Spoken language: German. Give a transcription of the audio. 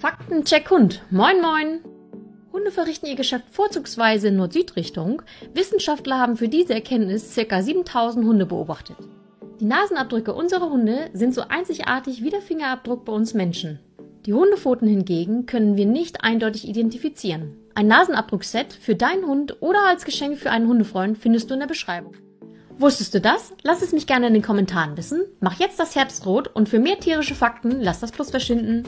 Faktencheck Hund. Moin moin! Hunde verrichten ihr Geschäft vorzugsweise in Nord-Süd-Richtung. Wissenschaftler haben für diese Erkenntnis ca. 7000 Hunde beobachtet. Die Nasenabdrücke unserer Hunde sind so einzigartig wie der Fingerabdruck bei uns Menschen. Die Hundepfoten hingegen können wir nicht eindeutig identifizieren. Ein Nasenabdruckset für deinen Hund oder als Geschenk für einen Hundefreund findest du in der Beschreibung. Wusstest du das? Lass es mich gerne in den Kommentaren wissen. Mach jetzt das Herz rot und für mehr tierische Fakten lass das Plus verschwinden.